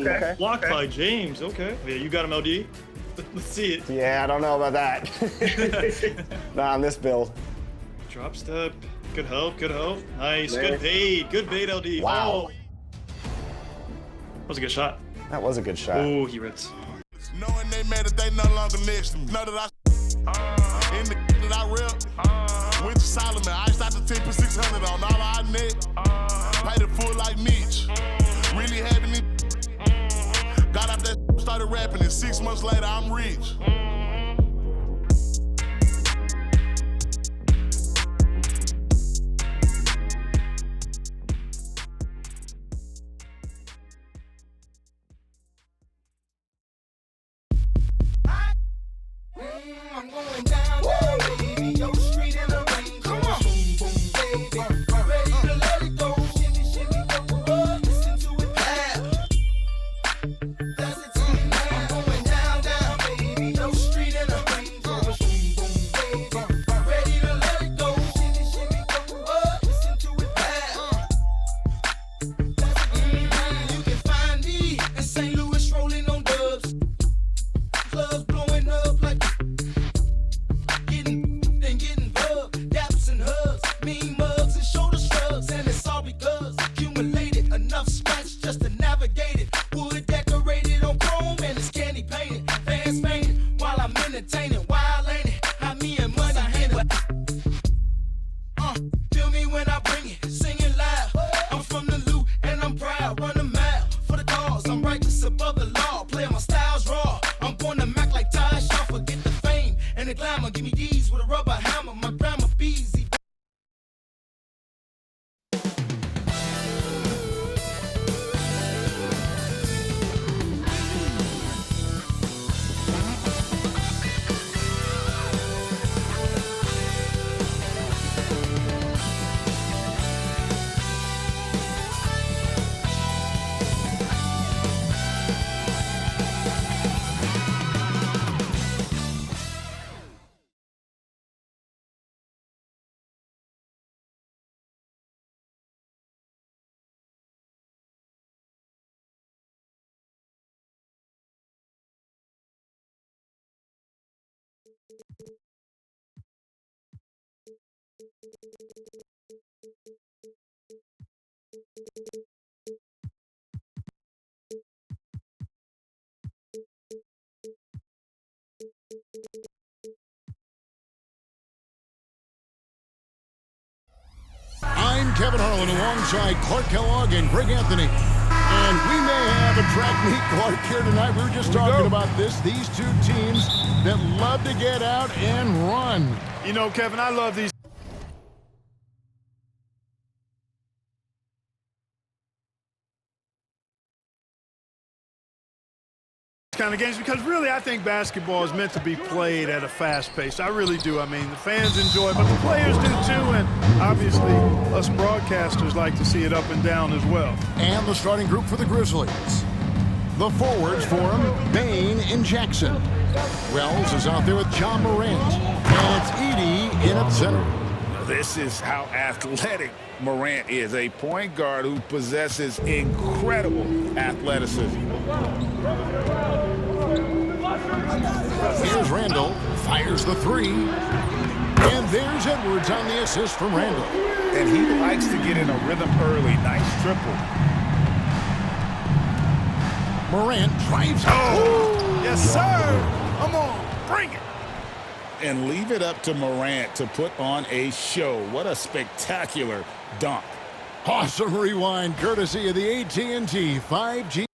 Okay. Blocked by James. Okay. Yeah, you got him, LD. Let's see it. Yeah, I don't know about that. Not on this build. Drop step. Good help. Good help. Nice. Nice. Good bait. Good bait, LD. Wow. Oh. That was a good shot. That was a good shot. Oh, he rips. Knowing they mad that they no longer next to me. Know that I in the that I rep. Went to Solomon, I out the 10 for 600 on all I net. Paid it full like Mitch. Really having it. Got out that started rapping, and 6 months later I'm rich. I'm going down, down, baby. Your street in the rain. Come on, boom, boom, baby. Ready to let it go. Shimmy, shimmy, go up. Listen to it clap. That's the team now. I'm going down, down, baby. Your street in the rain. Come on, boom, boom, baby. Ready to let it go. Shimmy, shimmy, go up. Listen to it clap. That's the team now. You can find me in St. Louis rolling on dubs. Clubs blowing up like getting bugged, daps and hugs, mean mugs and shoulder shrugs, and it's all because accumulated enough scratch just to navigate it. Wood decorated on chrome and it's candy painted, fans fainting while I'm entertaining. Wild ain't it? How me and money hand it. Feel me when I bring it, singing loud. I'm from the loot and I'm proud. Run a mile for the cause. I'm righteous above the law. Play my styles raw. I'm born to Mac like Ty Shaw. Forget the fame and the glamour. Give me D's with a rubber hammer. My grandma Beezy. I'm Kevin Harlan alongside Clark Kellogg and Greg Anthony. And we may have a track meet, Clark, here tonight. We were just talking about these two teams that love to get out and run. You know, Kevin, I love these kind of games because really I think basketball is meant to be played at a fast pace. I really do. I mean, the fans enjoy it, but the players do too, and obviously us broadcasters like to see it up and down as well. And the starting group for the Grizzlies. The forwards for them, Bain and Jackson. Wells is out there with John Morant. And it's Edey in at center. This is how athletic Morant is, a point guard who possesses incredible athleticism. Here's Randall, fires the three. And there's Edwards on the assist from Randall. And he likes to get in a rhythm early. Nice triple. Morant drives. Oh, yes, sir. Come on, bring it. And leave it up to Morant to put on a show. What a spectacular dunk. Awesome rewind courtesy of the AT&T 5G.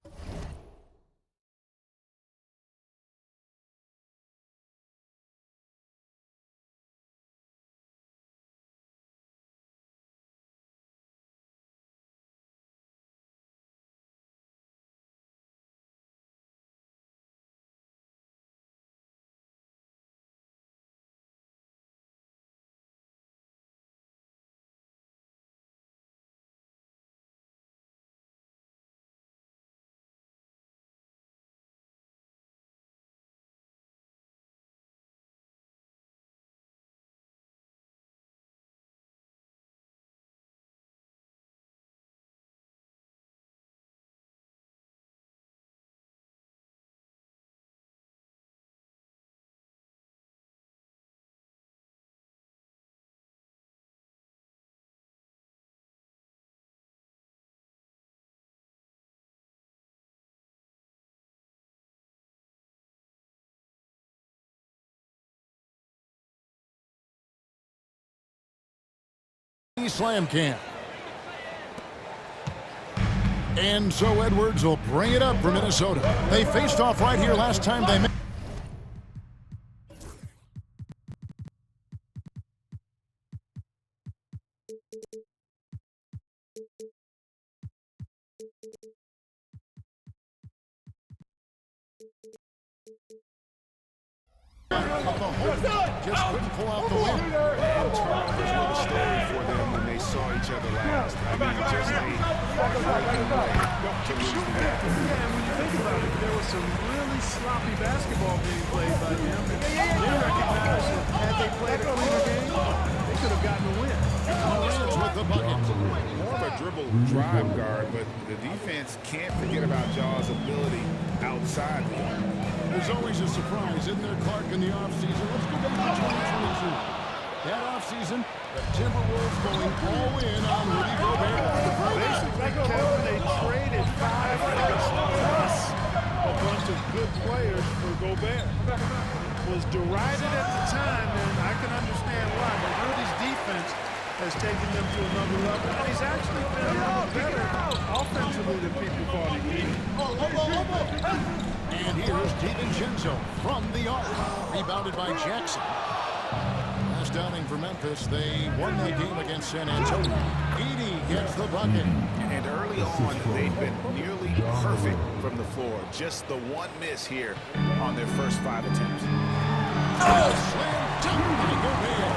Slam cam. And so Edwards will bring it up for Minnesota. They faced off right here last time they met. Just couldn't pull out the win. And turnovers were the story for them when they saw each other last. I mean, just a breaking way to lose the game. Yeah, and when you think about it, there was some really sloppy basketball being played by them. And they recognized that had they played a cleaner game, they could have gotten a win. With the bucket. More of a dribble drive guard, but the defense can't forget about Jaw's ability outside the arc. There's always a surprise, isn't there, Clark, in the offseason? Let's go back to 2022. That offseason, the Timberwolves going all in on Rudy Gobert. Basically, Kevin, they traded 5 firsts plus a bunch of good players for Gobert. Was derided at the time, and I can understand why. But Rudy's defense has taken them to another level, and he's actually been a little better offensively than people thought he could. And here's DiVincenzo from the arc. Rebounded by Jackson. Last outing for Memphis, they won that game against San Antonio. Edey gets the bucket. And early on, they've been nearly perfect from the floor. Just the one miss here on their first 5 attempts. Slam dunk by Gobert.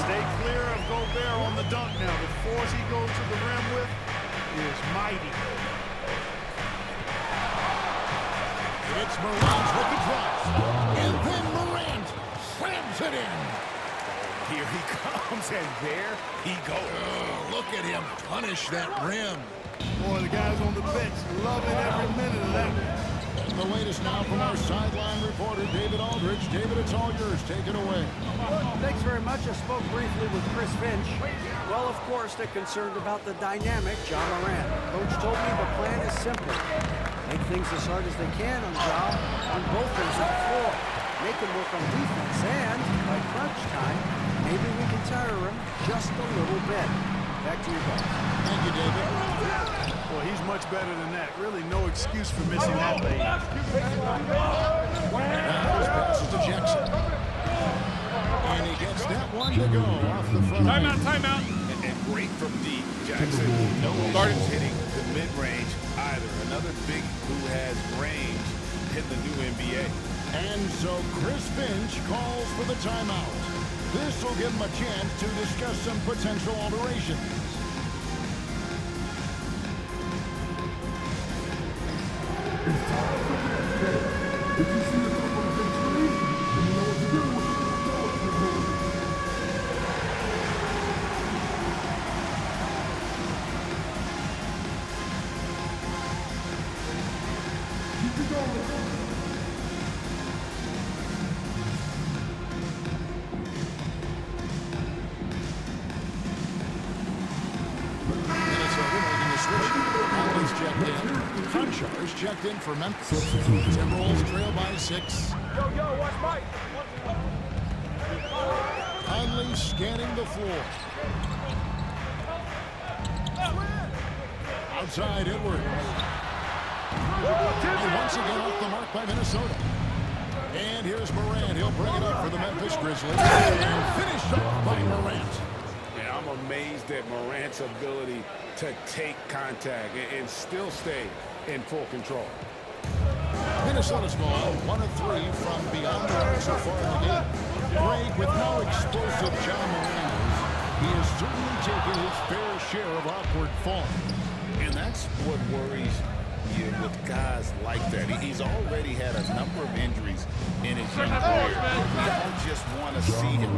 Stay clear of Gobert on the dunk now. The force he goes to the rim with is mighty. It's Morant with the drive. And then Morant slams it in. Here he comes, and there he goes. Oh, look at him punish that rim. Boy, the guys on the bench loving every minute of that. And the latest now from our sideline reporter, David Aldridge. David, it's all yours. Take it away. Thanks very much. I spoke briefly with Chris Finch. Well, of course, they're concerned about the dynamic John Morant. Coach told me the plan is simple. Make things as hard as they can on John on both ends of the floor. Make him work on defense, and by crunch time, maybe we can tire him just a little bit. Back to you guys. Thank you, David. Well, he's much better than that. Really no excuse for missing that lane. Now his pass is to Jackson. And he gets that one to go off the front. Timeout. And great from deep. Jackson, no started hitting the mid-range either. Another big who has range in the new NBA. And so Chris Finch calls for the timeout. This will give him a chance to discuss some potential alterations. Checked in for Memphis. Timberwolves trail by 6. Watch Mike. Conley scanning the floor. Outside Edwards. And once again off the mark by Minnesota. And here's Morant. He'll bring it up for the Memphis Grizzlies. And finished off by Morant. Yeah, I'm amazed at Morant's ability to take contact and still stay in full control. Minnesota's ball, 1 of 3 from beyond the arc so far in the game. Greg, with how explosive John Morant is, he has certainly taken his fair share of awkward fall. And that's what worries you with guys like that. He's already had a number of injuries in his young career. You don't just want to see him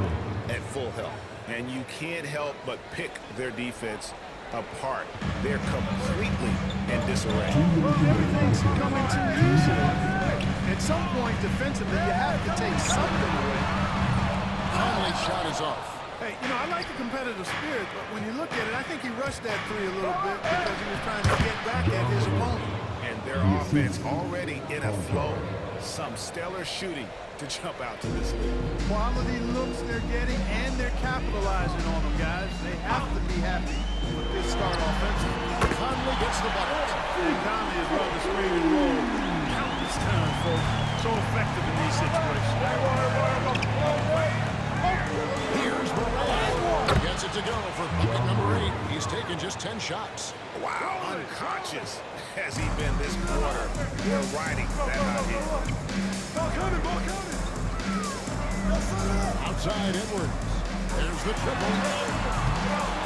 at full health. And you can't help but pick their defense apart. They're completely in disarray. Well, everything's coming too easily. At some point, defensively, you have to take something away. Conley's shot is off. Hey, you know, I like the competitive spirit, but when you look at it, I think he rushed that 3 a little bit because he was trying to get back at his opponent. And their offense offense already in a flow. Some stellar shooting to jump out to this lead. Quality looks they're getting, and they're capitalizing on them, guys. They have to be happy with this start offensively. Conley gets the bucket. And Conley has run the screen and roll countless times, folks. So effective in these situations. Here's Morant. Gets it to go for bucket number 8. He's taken just 10 shots. Wow, unconscious has he been this quarter. They're riding that hot hit. Outside Edwards. There's the triple.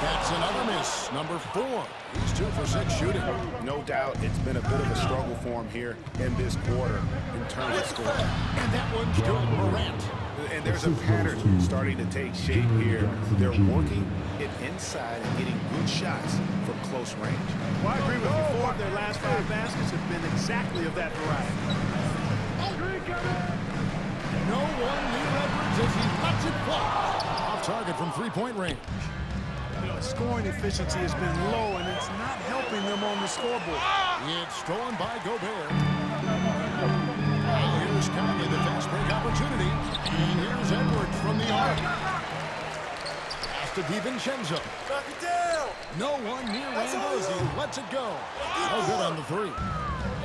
That's another miss. Number 4. He's 2 for 6 shooting. No doubt it's been a bit of a struggle for him here in this quarter in terms of scoring. And that one's good. Morant. And there's a pattern starting to take shape here. They're working it inside and getting good shots from close range. Well, I agree with you. 4 of their last 5 baskets have been exactly of that variety. No one near Edwards as he lets it fly. Off target from 3-point range. Scoring efficiency has been low, and it's not helping them on the scoreboard. It's stolen by Gobert. Now here's Conley, the fast break opportunity. And here's Edwards from the arc. Pass to DiVincenzo. No one near Randall as he lets it go. No good on the 3.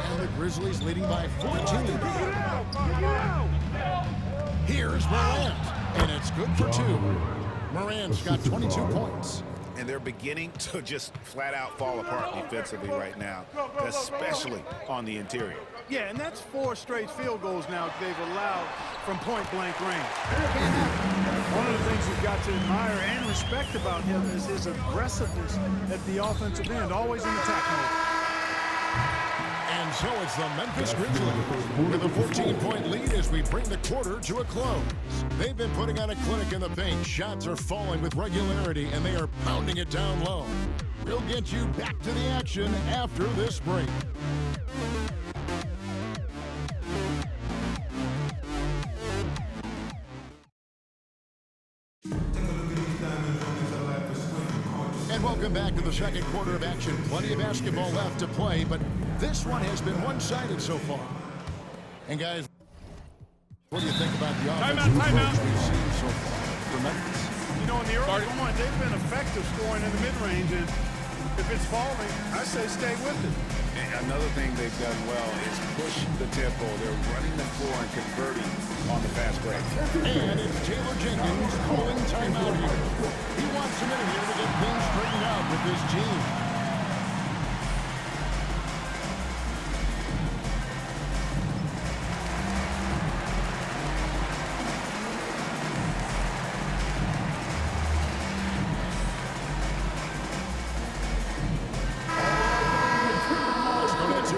And the Grizzlies leading by 14. Here's Morant. And it's good for 2. Morant's got 22 points. And they're beginning to just flat out fall apart defensively right now, especially on the interior. Yeah, and that's 4 straight field goals now they've allowed from point-blank range. One of the things you've got to admire and respect about him is his aggressiveness at the offensive end, always in attack mode. And so it's the Memphis Grizzlies with a 14-point lead as we bring the quarter to a close. They've been putting on a clinic in the paint. Shots are falling with regularity, and they are pounding it down low. We'll get you back to the action after this break. And welcome back to the second quarter of action. Plenty of basketball left to play, but this one has been one-sided so far. And guys, what do you think about the offensive approach we've seen so far for Memphis? You know, in the early going, they've been effective scoring in the mid-range, and if it's falling, I say stay with it. And another thing they've done well is push the tempo. They're running the floor and converting on the fast break. And it's Taylor Jenkins calling timeout here. He wants a minute here to get things straightened out with this team.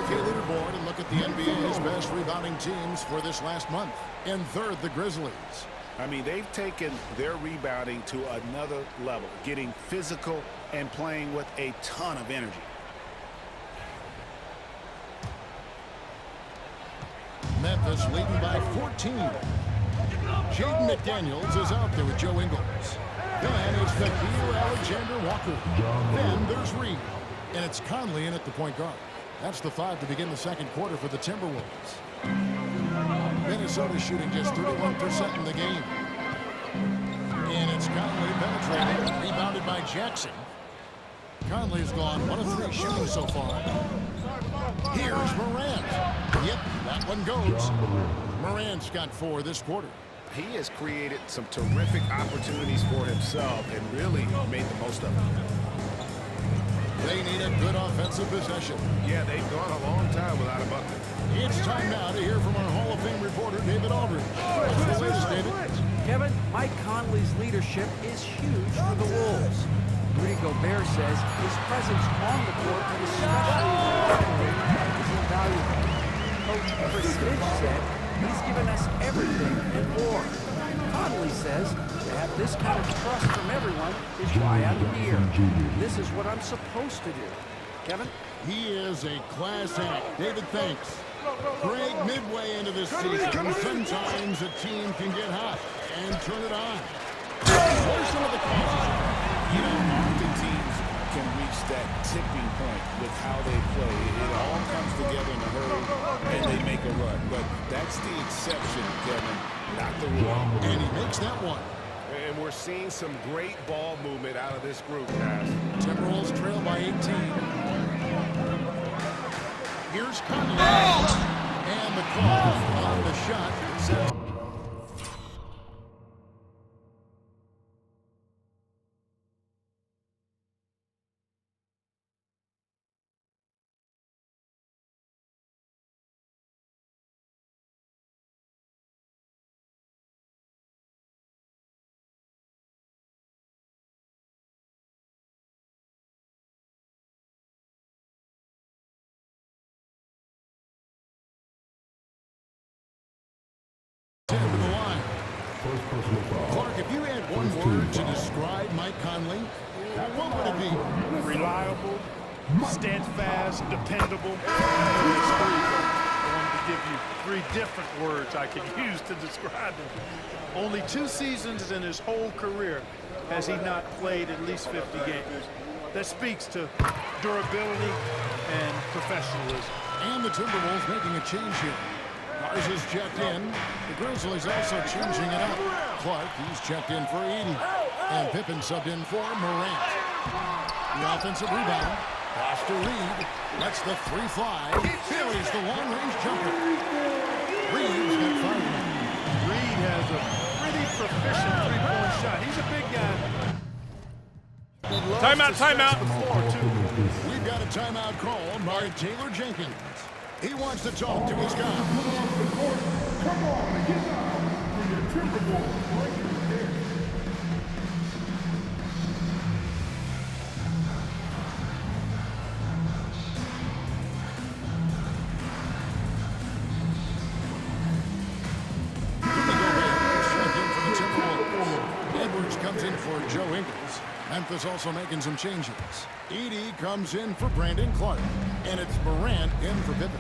Leaderboard and look at the NBA's best rebounding teams for this last month. In third, the Grizzlies. I mean, they've taken their rebounding to another level, getting physical and playing with a ton of energy. Memphis leading by 14. Jaden McDaniels is out there with Joe Ingles. Then it's Nickeil Alexander-Walker. Then there's Reed. And it's Conley in at the point guard. That's the 5 to begin the second quarter for the Timberwolves. Minnesota shooting just 31% in the game. And it's Conley penetrating, rebounded by Jackson. Conley's gone 1 of 3 shooting so far. Here's Morant. Yep, that one goes. Morant's got 4 this quarter. He has created some terrific opportunities for himself and really made the most of them. They need a good offensive possession. Yeah, they've gone a long time without a bucket. It's time now to hear from our Hall of Fame reporter, David Aldridge. What's the latest, David? Kevin, Mike Conley's leadership is huge for the Wolves. Rudy Gobert says his presence on the court, especially in the open game, is invaluable. Coach Chris Finch said he's given us everything and more. Conley says to have this kind of trust from everyone is why I'm here. This is what I'm supposed to do. Kevin? He is a class act. David, thanks. Greg, midway into this season, sometimes a team can get hot and turn it on. What are some of the causes? You know, often teams can reach that tipping point with how they play. It all comes together in a hurry, a run. But that's the exception, Kevin, not the rule. And he makes that one. And we're seeing some great ball movement out of this group, guys. Timberwolves trail by 18. Here's Conley. And the call on the shot. To the line. Clark, if you had one word to describe Mike Conley, what would it be? Reliable, steadfast, dependable. There's three. I wanted to give you three different words I could use to describe him. Only 2 seasons in his whole career has he not played at least 50 games. That speaks to durability and professionalism. And the Timberwolves making a change here. Mars is checked in. The Grizzlies also changing it up. Clark, he's checked in for Edey. And Pippen subbed in for Morant. The offensive rebound. Pass to Reed. Lets the three fly. Buries the long-range jumper. Reed's got 5. Reed has a pretty proficient three-point shot. He's a big guy. Timeout, timeout. We've got a timeout called by Taylor Jenkins. He wants to talk to his guys. Come on and get out for your Timberwolves right there. Edwards comes in for Joe Ingles. Memphis also making some changes. Edey comes in for Brandon Clark. And it's Morant in for Pippen.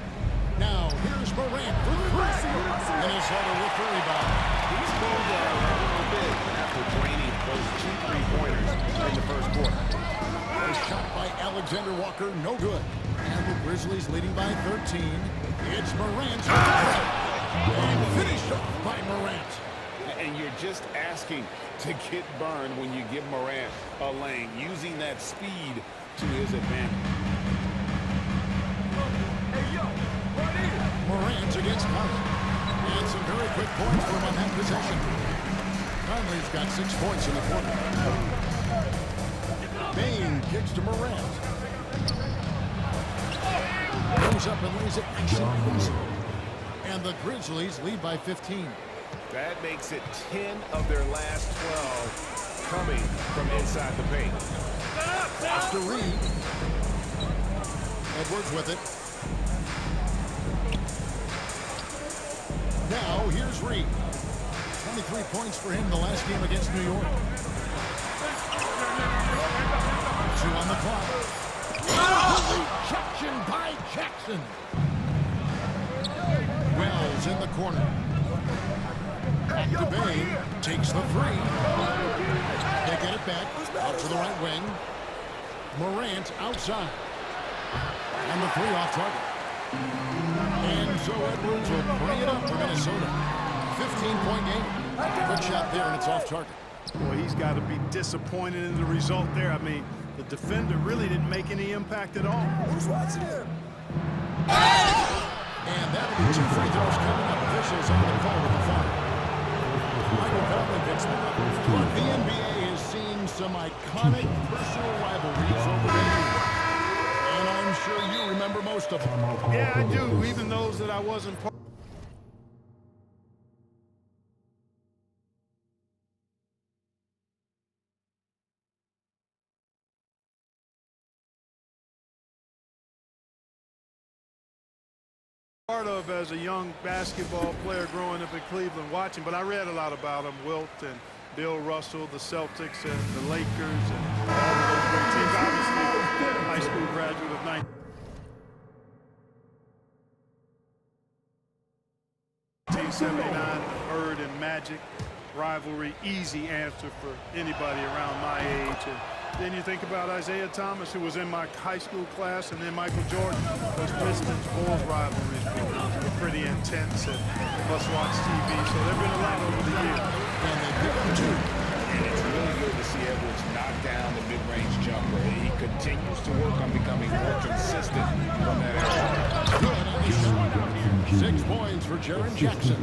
Now, here's Morant for 3. Minnesota with the rebound. He's slowed down a little bit after draining those 2 3-pointers in the first quarter. A shot by Alexander Walker, no good. And the Grizzlies leading by 13. It's Morant. And finished off by Morant. And you're just asking to get burned when you give Morant a lane, using that speed to his advantage. Morant against Conley. And some very quick points for him on that possession. Conley's got 6 points in the quarter. Bain kicks to Morant. Goes up and lays it nice and easy. And the Grizzlies lead by 15. That makes it 10 of their last 12 coming from inside the paint. Pass to Reed. Edwards with it. Now, here's Reed. 23 points for him the last game against New York. 2 on the clock. Rejection by Jackson. Wells in the corner. Back to Bain. Takes the 3. They get it back. Out to the right wing. Morant outside. And the 3 off target. And so Edwards will bring it up for Minnesota. 15-point game. Good shot there, and it's off target. Boy, he's got to be disappointed in the result there. I mean, the defender really didn't make any impact at all. Who's watching him? And that'll be 2 free throws coming up. Officials on the call with the foul. Michael Conley picks them up. But the NBA is seeing some iconic personal rivalries over the years. And I'm sure you remember most of them. Yeah, I do, even those that I wasn't part of as a young basketball player growing up in Cleveland watching, but I read a lot about them, Wilt and Bill Russell, the Celtics and the Lakers and all of those great teams. Obviously, a high school graduate of 1979, Bird and Magic rivalry, easy answer for anybody around my age. And then you think about Isaiah Thomas, who was in my high school class, and then Michael Jordan. Those Pistons-Bulls rivalries were pretty intense and must-watch TV, so there have been a lot over the years. And they pick up 2. And it's really good to see Edwards knock down the mid-range jumper. He continues to work on becoming more consistent from that area. Good on the shot. 6 points for Jaren Jackson.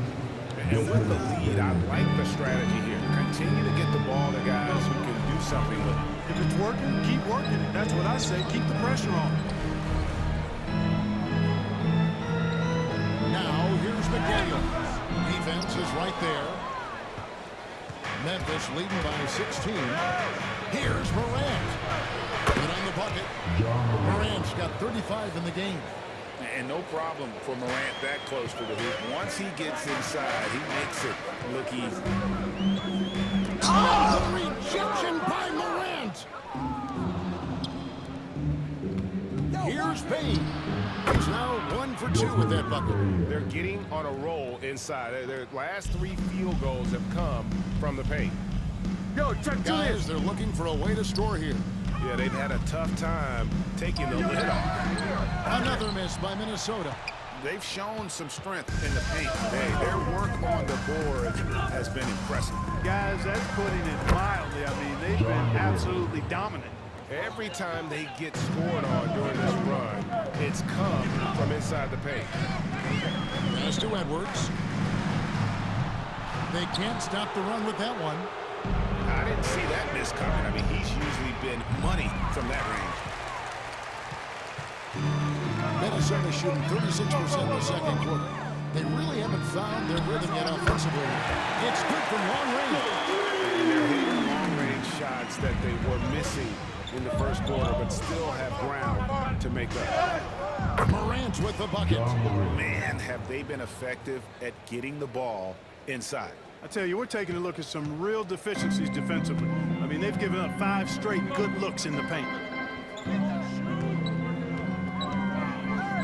And with the lead, I like the strategy here. Continue to get the ball to guys who can do something with it. If it's working, keep working it. That's what I say. Keep the pressure on. Now, here's McDaniel. Defense is right there. Memphis leading by 16. Here's Morant. Good on the bucket. Morant's got 35 in the game. And no problem for Morant that close to the hoop. Once he gets inside, he makes it look easy. Oh, the rejection by Morant. Here's Payne. He's now 1 for 2 with that bucket. They're getting on a roll inside. Their last 3 field goals have come from the paint. Yo, check Guys, they're looking for a way to score here. Yeah, they've had a tough time taking the lid off. Another miss by Minnesota. They've shown some strength in the paint. Their work on the board has been impressive. Guys, that's putting it mildly. I mean, they've been absolutely dominant. Every time they get scored on during this run, it's come from inside the paint. Pass to Edwards. They can't stop the run with that one. I didn't see that miss coming. I mean, he's usually been money from that range. Minnesota shooting 36% in the second quarter. They really haven't found their rhythm yet offensively. It's good from long range. And they're hitting long-range shots that they were missing in the first quarter, but still have ground to make up. Morant with the bucket. Man, have they been effective at getting the ball inside. I tell you, we're taking a look at some real deficiencies defensively. I mean, they've given up 5 straight good looks in the paint.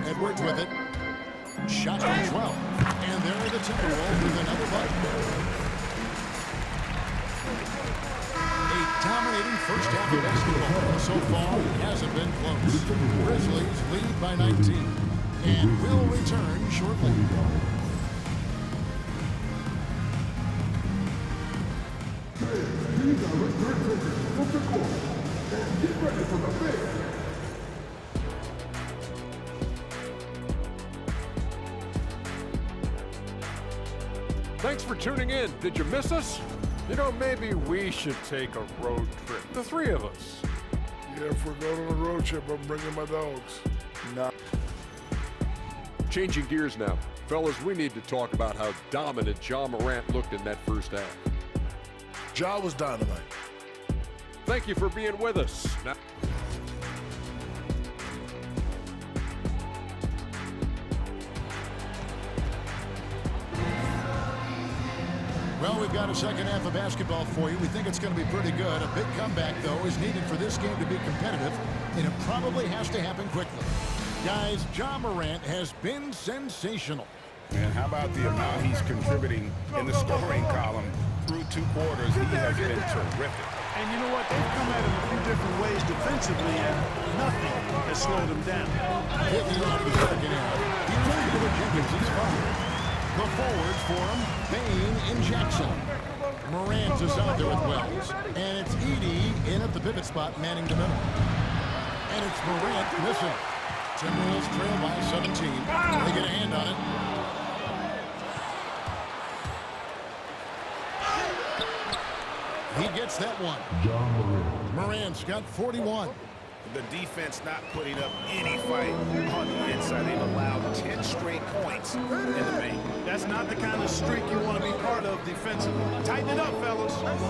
Edwards with it. Shot on 12. And there are the Timberwolves with another bucket. A dominating first half of basketball. So far, it hasn't been close. Grizzlies lead by 19. And will return shortly. These are return takers from the court. And get ready for the big. Thanks for tuning in. Did you miss us? You know, maybe we should take a road trip. The 3 of us. Yeah, if we're going on a road trip, I'm bringing my dogs. No. Changing gears now. Fellas, we need to talk about how dominant Ja Morant looked in that first half. Ja was dynamite. Thank you for being with us. Now Well, we've got a second half of basketball for you. We think it's going to be pretty good. A big comeback, though, is needed for this game to be competitive, and it probably has to happen quickly. Guys, Ja Morant has been sensational. And how about the amount he's contributing in the scoring column through 2 quarters? He has been terrific. And you know what? They've come at him a few different ways defensively, and nothing has slowed him down. Kicking off the second half. Here's Taylor Jenkins. He's fouled. The forwards for him, Payne and Jackson. Morant is out there with Wells. And it's Edey in at the pivot spot, manning the middle. And it's Morant missing. Timberwolves trail by 17. They get a hand on it. He gets that one. Morant's got 41. The defense not putting up any fight on the inside. They've allowed 10 straight points in the paint. That's not the kind of streak you want to be part of defensively. Tighten it up, fellas. Back to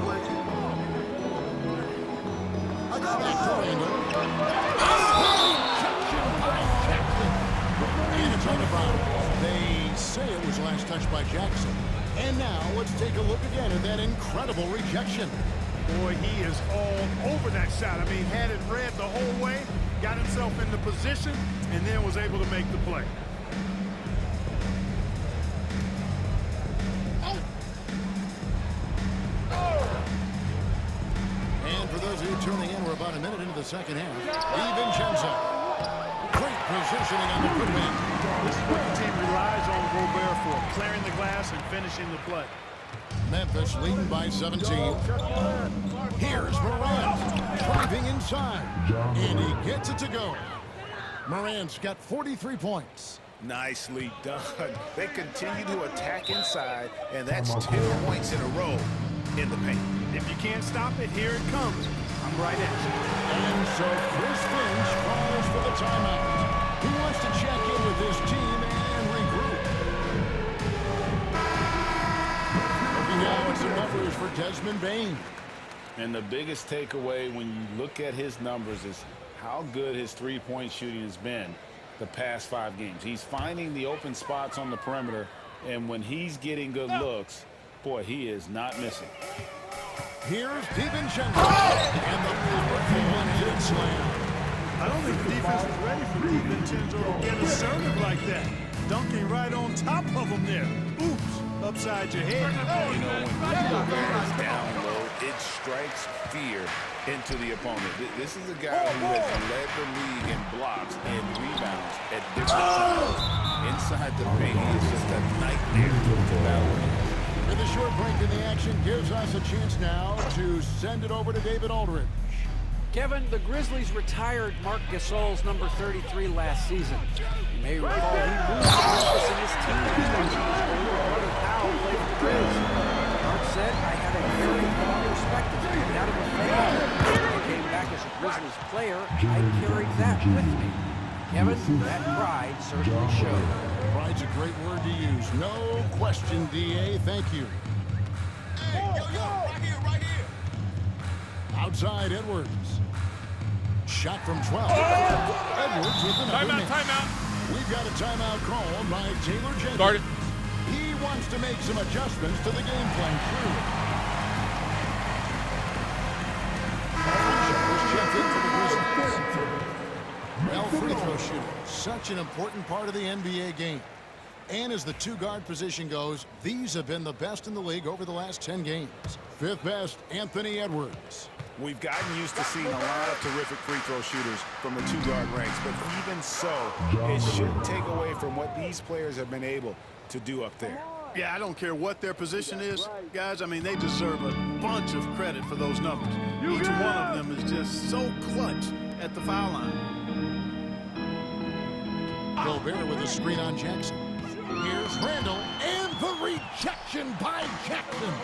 Randall. And it's on the bounce. They say it was last touched by Jackson. And now let's take a look again at that incredible rejection. Boy, he is all over that shot. I mean, had it read the whole way, got himself in the position, and then was able to make the play. And for those of you tuning in, we're about a minute into the second half. DiVincenzo. Great positioning on the good man. This is what the team relies on Gobert pass and finishing the play. Memphis leading by 17. Here's Morant driving inside, and he gets it to go. Morant's got 43 points. Nicely done. They continue to attack inside, and that's 2 points in a row in the paint. If you can't stop it, here it comes. I'm right at you. And so Chris Finch calls for the timeout. He wants to check in with his team and regroup. Looking now at some numbers for Desmond Bane. And the biggest takeaway when you look at his numbers is how good his three-point shooting has been the past 5 games. He's finding the open spots on the perimeter, and when he's getting good looks, boy, he is not missing. Here's DiVincenzo, and the powerful one-handed slam. I don't think the defense was ready for DiVincenzo to get assertive like that. Dunking right on top of him there. Oops, upside your head. You know, when Gobert is down low, it strikes fear into the opponent. This is a guy who has led the league in blocks and rebounds at different times. Inside the paint, he is just a nightmare to battle with. And the short break in the action gives us a chance now to send it over to David Aldridge. Kevin, the Grizzlies retired Marc Gasol's number 33 last season. You may recall he moved to Memphis in his teens when his older brother Powell played for the Grizz. Marc said, I had a very long respect of him out of a fan. When I came back as a Grizzlies player, I carried that with me. Kevin, that pride certainly showed. Pride's a great word to use. No question, D.A. Thank you. Hey, yo, right here, right here. Outside Edwards. Shot from 12. Edwards with another miss. Timeout. We've got a timeout called by Taylor Jenkins. Started. He wants to make some adjustments to the game plan. Clearly. Checked in for the Grizzlies. Well, free throw shooting, such an important part of the NBA game. And as the two-guard position goes, these have been the best in the league over the last 10 games. Fifth best, Anthony Edwards. We've gotten used to seeing a lot of terrific free throw shooters from the two-guard ranks, but even so, it shouldn't take away from what these players have been able to do up there. Yeah, I don't care what their position is, guys. I mean, they deserve a bunch of credit for those numbers. Each one of them is just so clutch at the foul line. Gobert with a screen on Jackson. Here's Randall, and the rejection by Jackson.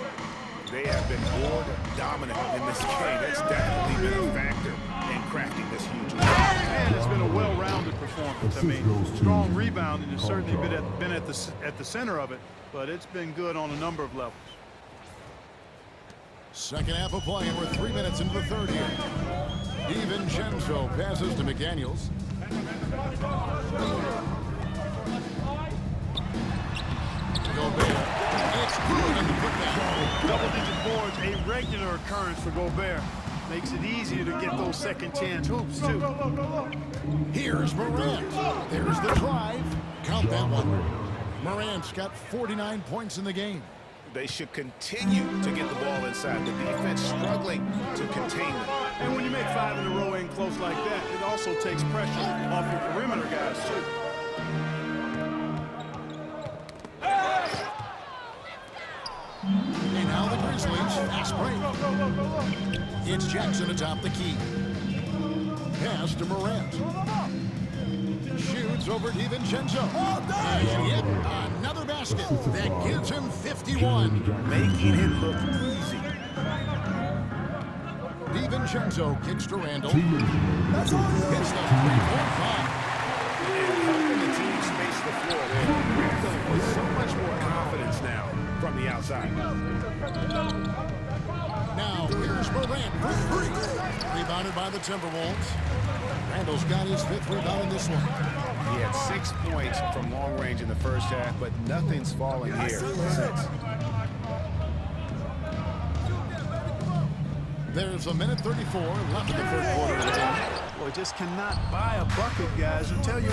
They have been board dominant in this game. That's definitely been a factor in crafting this huge lead. And it's been a well-rounded performance. I mean, strong rebounding has certainly been at the center of it, but it's been good on a number of levels. Second half of play, and we're 3 minutes into the third here. DiVincenzo passes to McDaniels. Gobert. It's good in the putdown. Double-digit boards, a regular occurrence for Gobert. Makes it easier to get those second-chance hoops, too. Here's Morant. There's the drive. Count that one. Morant's got 49 points in the game. They should continue to get the ball inside. The defense struggling to contain them. And when you make 5 in a row in close like that, it also takes pressure off your perimeter guys, too. And now the Grizzlies fast break. It's Jackson atop the key. Pass to Morant. Shoots over DiVincenzo. And yet another basket that gives him 51. Making it look easy. DiVincenzo kicks to Randall. Hits the three-point line. And helping the team space the floor there. Randall with so much more confidence now from the outside. Now here's Morant for 3. Rebounded by the Timberwolves. Randall's got his 5th rebound in this one. He had 6 points from long range in the first half, but nothing's falling here since. There's a minute 34 left in the third quarter. Boy, just cannot buy a bucket, guys, until you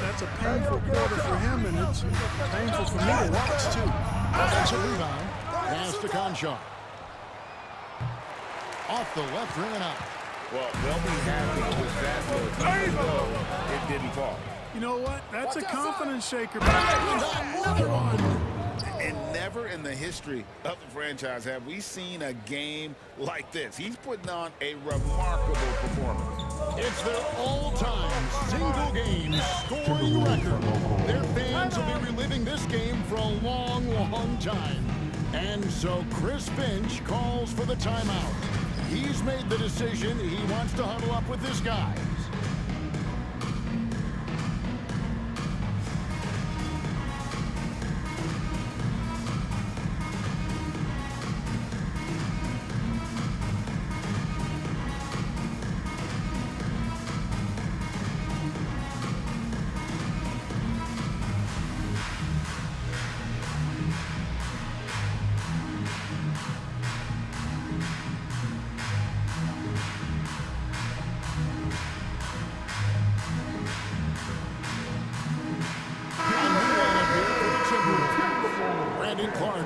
that's a painful quarter for him, and it's painful for me to watch, too. Offensive rebound. Pass to Conchar. Off the left ring and out. Well, they'll be happy with that look, even though it didn't fall. You know what? That's a confidence shaker. Another one. And never in the history of the franchise have we seen a game like this. He's putting on a remarkable performance. It's their all-time single game scoring record. Their fans will be reliving this game for a long, long time. And so Chris Finch calls for the timeout. He's made the decision. He wants to huddle up with his guys.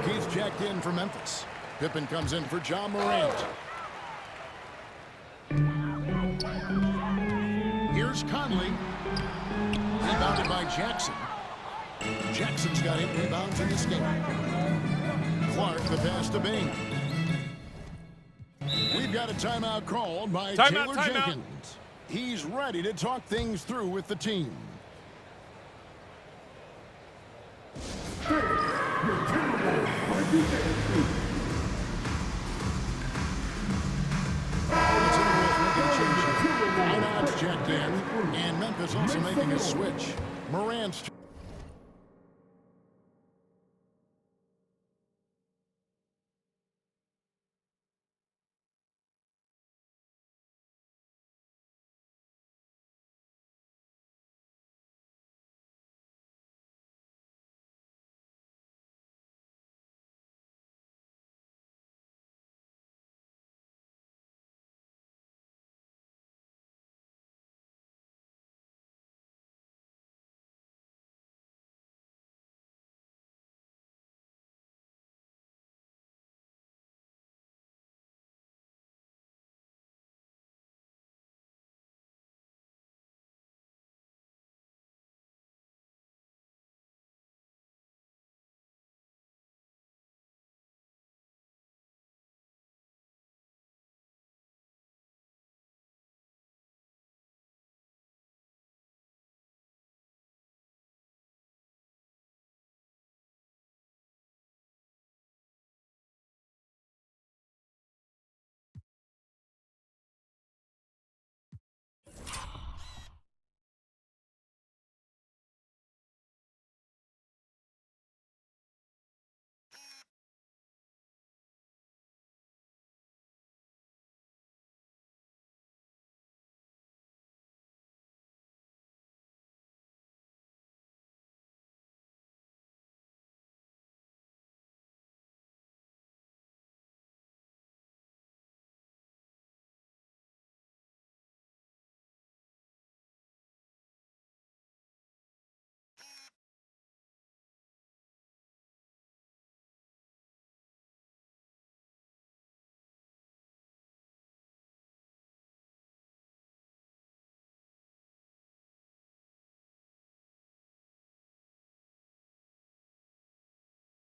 He's checked in for Memphis. Pippen comes in for John Morant. Here's Conley. Rebounded by Jackson. Jackson's got 8 rebounds in this game. Clark, the pass to Bing. We've got a timeout called by Taylor Jenkins. He's ready to talk things through with the team. Timeout's checked in, and Memphis also making a switch. Morant's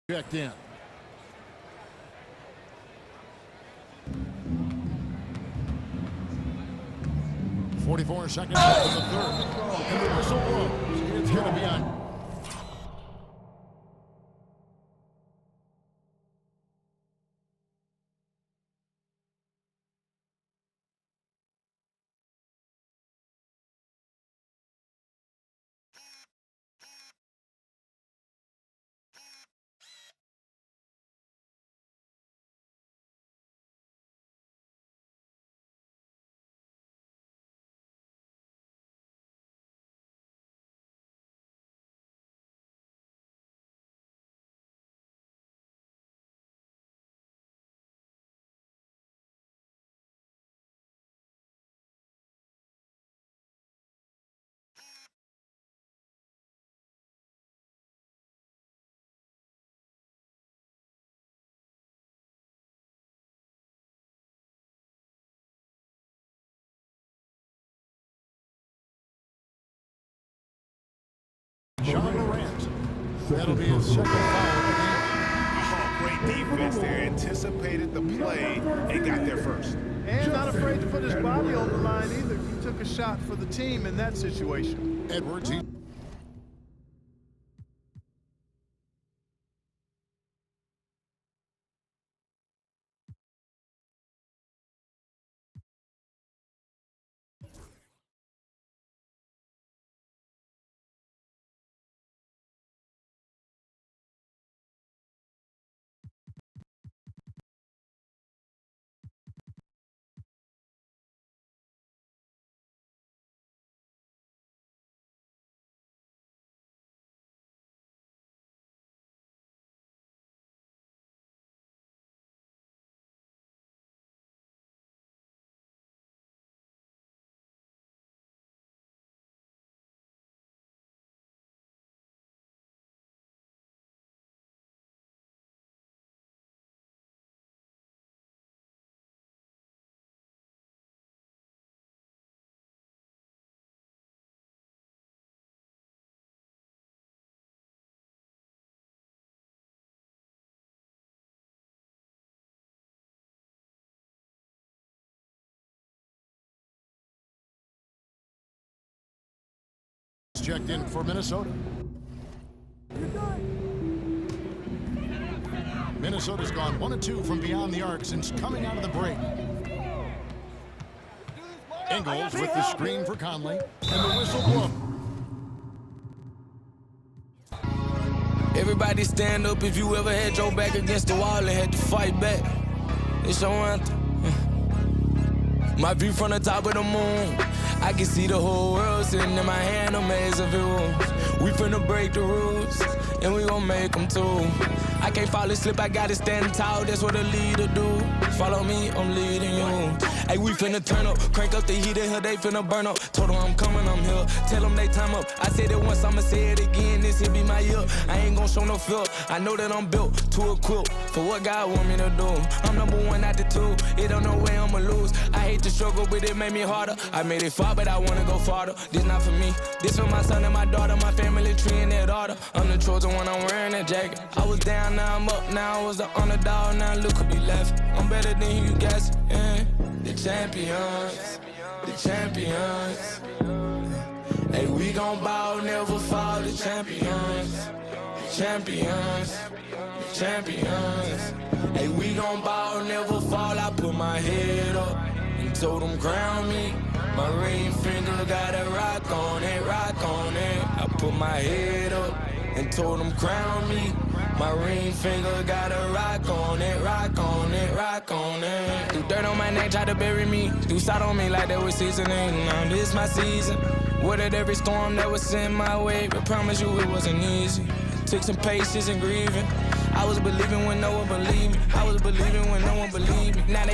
checked in. 44 seconds left in the third. And the whistle blows. It's going to be on That'll be his second foul. Oh, great defense there. Anticipated the play and got there first. And not afraid to put his body on the line either. He took a shot for the team in that situation. Edwards, he checked in for Minnesota. Minnesota's gone 1-2 from beyond the arc since coming out of the break. Ingles with the screen for Conley, and the whistle blow. Everybody stand up if you ever had your back against the wall and had to fight back. It's your anthem. My view from the top of the moon. I can see the whole world sitting in my hand, a maze of rules. We finna break the rules, and we gon' make them too. I can't fall asleep, I gotta stand tall, that's what a leader do. Follow me, I'm leading you. Hey, we finna turn up, crank up the heat in here, they finna burn up. Told them I'm coming, I'm here, tell them they time up. I said it once, I'ma say it again, this here be my year. I ain't gon' show no fear, I know that I'm built to equip for what God want me to do. I'm number one out the two, it don't know way I'ma lose. I hate the struggle, but it made me harder. I made it far, but I wanna go farther. This not for me, this for my son and my daughter, my family tree and their daughter. I'm the chosen one, I'm wearing that jacket. I was down, now I'm up, now I was the underdog, now look who be left. I'm better than you guys, yeah. The champions, the champions. Hey, we gon' ball, never fall, the champions, the champions, the champions. Hey, we gon' ball, never fall, I put my head up and told them crown me. My ring finger got a rock on it, rock on it. I put my head up and told them crown me. My ring finger got a rock on it, rock on it, rock on it. Threw dirt on my neck, tried to bury me. Threw salt on me like they was seasoning. Now this my season. Weathered every storm that was sent my way, but promise you it wasn't easy. Took some patience and grieving. I was believing when no one believed me. I was believing when no one believed me. Now they